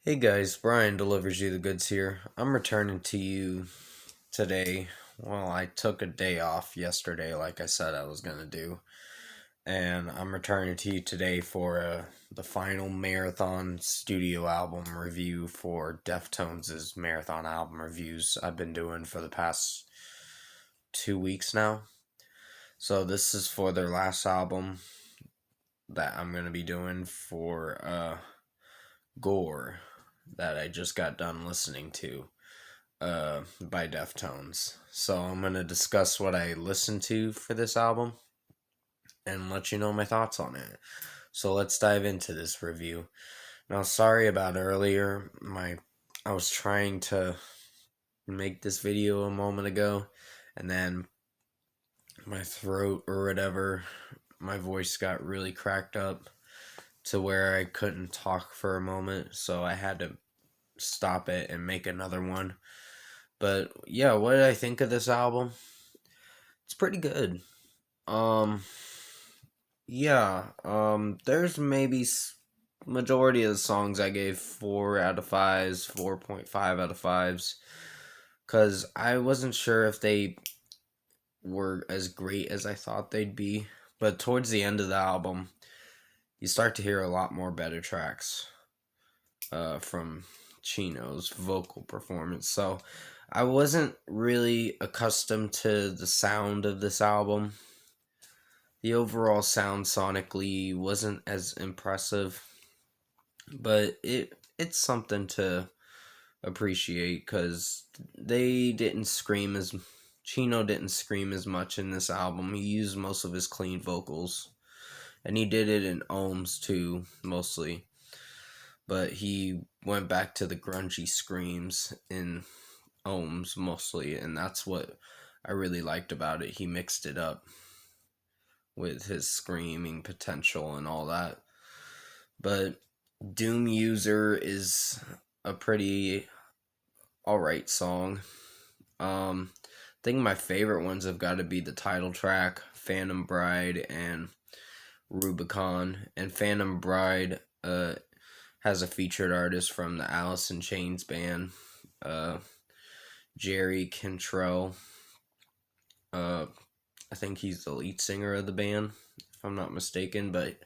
Hey guys, Brian delivers you the goods here. I'm returning to you today. Well, I took a day off yesterday, like I said I was gonna do, and I'm returning to you today for the final marathon studio album review for Deftones' marathon album reviews I've been doing for the past 2 weeks now. So this is for their last album that I'm gonna be doing for Gore that I just got done listening to by Deftones. So I'm gonna discuss what I listened to for this album and let you know my thoughts on it. So let's dive into this review. Now, sorry about earlier. I was trying to make this video a moment ago, and then my throat or whatever, my voice got really cracked up to where I couldn't talk for a moment, so I had to stop it and make another one. But yeah, what did I think of this album? It's pretty good. Um, there's maybe majority of the songs I gave 4 out of 5s, 4.5 out of 5s, because I wasn't sure if they were as great as I thought they'd be. But towards the end of the album, you start to hear a lot more better tracks from Chino's vocal performance. So I wasn't really accustomed to the sound of this album. The overall sound sonically wasn't as impressive, but it's something to appreciate because they didn't scream as Chino didn't scream as much in this album. He used most of his clean vocals, and he did it in ohms too, mostly. But he went back to the grungy screams in ohms mostly, and that's what I really liked about it. He mixed it up with his screaming potential and all that. But Doom User is a pretty alright song. I think my favorite ones have got to be the title track, Phantom Bride, and Rubicon. And Phantom Bride has a featured artist from the Alice in Chains band, Jerry Cantrell. I think he's the lead singer of the band, if I'm not mistaken, but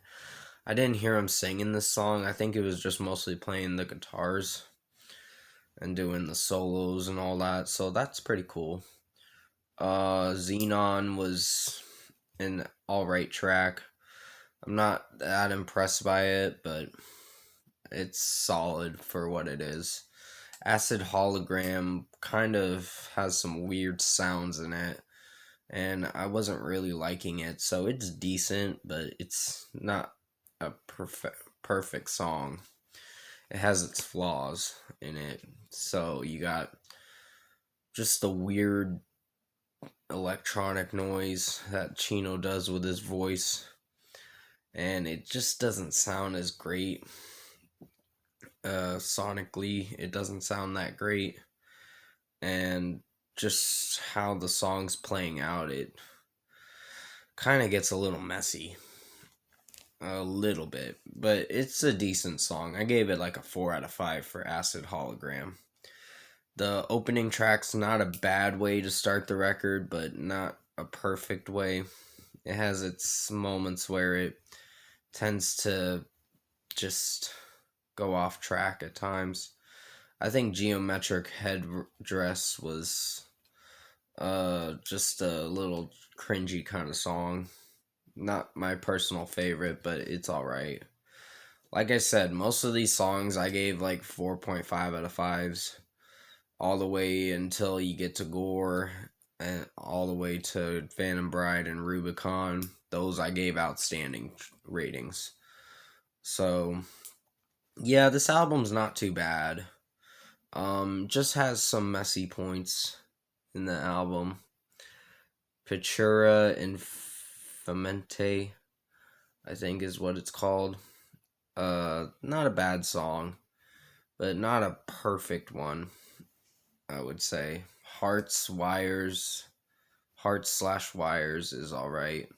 I didn't hear him singing this song. I think it was just mostly playing the guitars and doing the solos and all that, so that's pretty cool. Xenon was an alright track. I'm not that impressed by it, but it's solid for what it is. Acid Hologram kind of has some weird sounds in it, and I wasn't really liking it, so it's decent, but it's not a perfect song. It has its flaws in it. So you got just the weird electronic noise that Chino does with his voice, and it just doesn't sound as great. Sonically, it doesn't sound that great, and just how the song's playing out, it kind of gets a little messy. A little bit, but it's a decent song. I gave it like a 4 out of 5 for Acid Hologram. The opening track's not a bad way to start the record, but not a perfect way. It has its moments where it tends to just go off track at times. I think Geometric Headdress was just a little cringy kind of song. Not my personal favorite, but it's alright. Like I said, most of these songs I gave like 4.5 out of 5s, all the way until you get to Gore, and all the way to Phantom Bride and Rubicon. Those I gave outstanding ratings. So, yeah, this album's not too bad. Just has some messy points in the album. Pictura Infamente, I think is what it's called. Not a bad song, but not a perfect one, I would say. Hearts/Wires is alright.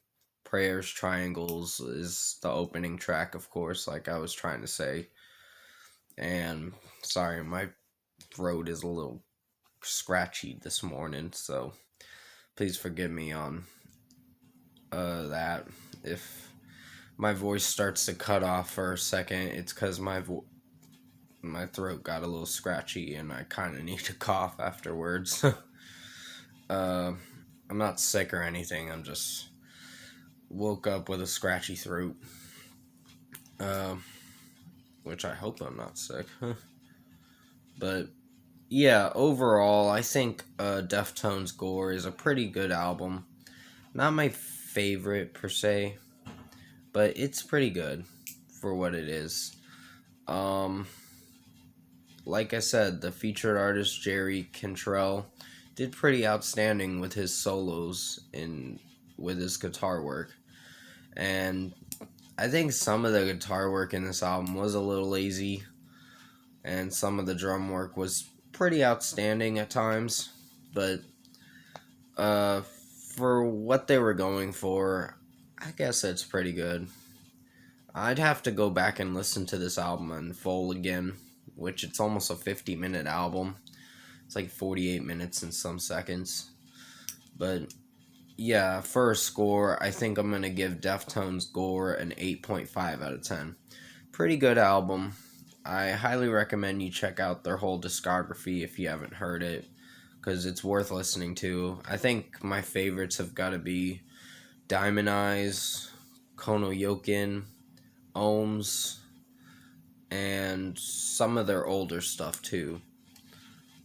Prayers Triangles is the opening track, of course, like I was trying to say. And sorry, my throat is a little scratchy this morning, so please forgive me on that. If my voice starts to cut off for a second, it's because my throat got a little scratchy and I kind of need to cough afterwards. uh, I'm not sick or anything. I'm just woke up with a scratchy throat. Uh, which I hope I'm not sick. But yeah, overall, I think Deftones Gore is a pretty good album. Not my favorite per se, but it's pretty good for what it is. Um, like I said, the featured artist Jerry Cantrell did pretty outstanding with his solos in with his guitar work, and I think some of the guitar work in this album was a little lazy, and some of the drum work was pretty outstanding at times, but uh, for what they were going for, I guess it's pretty good. I'd have to go back and listen to this album in full again, which it's almost a 50-minute album. It's like 48 minutes and some seconds. But yeah, for a score, I think I'm going to give Deftones Gore an 8.5 out of 10. Pretty good album. I highly recommend you check out their whole discography if you haven't heard it, because it's worth listening to. I think my favorites have got to be Diamond Eyes, Kono Yokin, Ohms, and some of their older stuff too.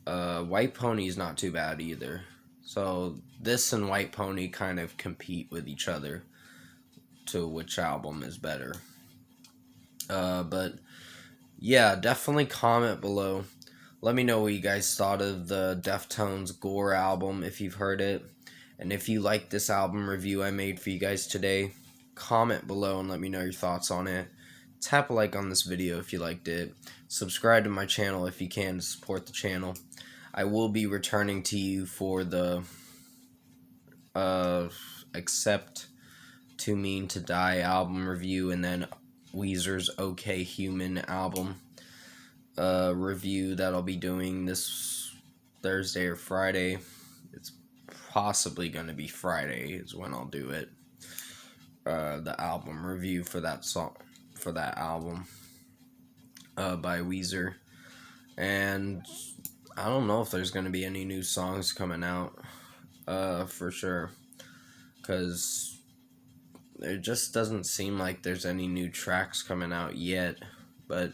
White Pony's not too bad either. So this and White Pony kind of compete with each other to which album is better. But yeah, definitely comment below. Let me know what you guys thought of the Deftones Gore album if you've heard it. And if you like this album review I made for you guys today, comment below and let me know your thoughts on it. Tap a like on this video if you liked it. Subscribe to my channel if you can to support the channel. I will be returning to you for the Accept Too Mean to Die album review, and then Weezer's OK Human album review that I'll be doing this Thursday or Friday. It's possibly going to be Friday is when I'll do it. The album review for that song, for that album by Weezer. And I don't know if there's going to be any new songs coming out for sure, because it just doesn't seem like there's any new tracks coming out yet, but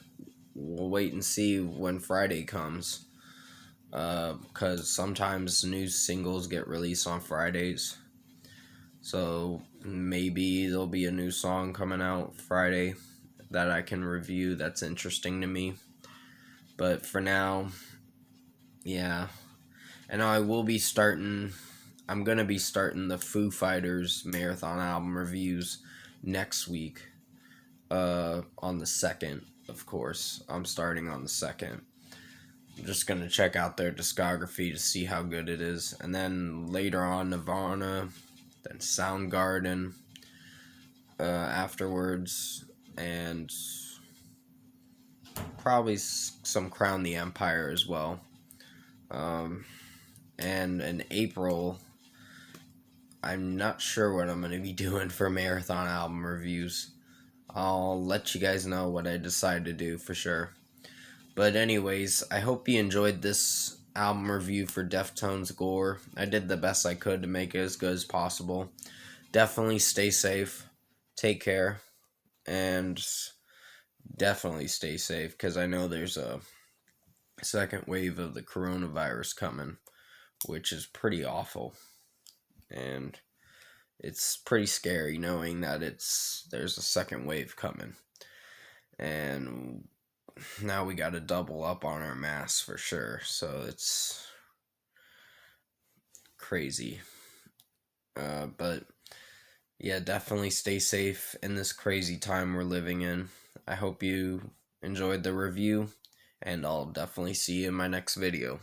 we'll wait and see when Friday comes, because sometimes new singles get released on Fridays, so maybe there'll be a new song coming out Friday that I can review that's interesting to me. But for now, yeah. And I'm going to be starting the Foo Fighters marathon album reviews next week, on the 2nd, of course. I'm starting on the 2nd. I'm just going to check out their discography to see how good it is. And then later on, Nirvana, then Soundgarden, afterwards, and probably some Crown the Empire as well. And in April, I'm not sure what I'm going to be doing for marathon album reviews. I'll let you guys know what I decide to do for sure. But anyways, I hope you enjoyed this album review for Deftones Gore. I did the best I could to make it as good as possible. Definitely stay safe, take care, and definitely stay safe, because I know there's a second wave of the coronavirus coming, which is pretty awful, and it's pretty scary knowing that there's a second wave coming, and now we got to double up on our masks for sure, so it's crazy. But yeah, definitely stay safe in this crazy time we're living in. I hope you enjoyed the review, and I'll definitely see you in my next video.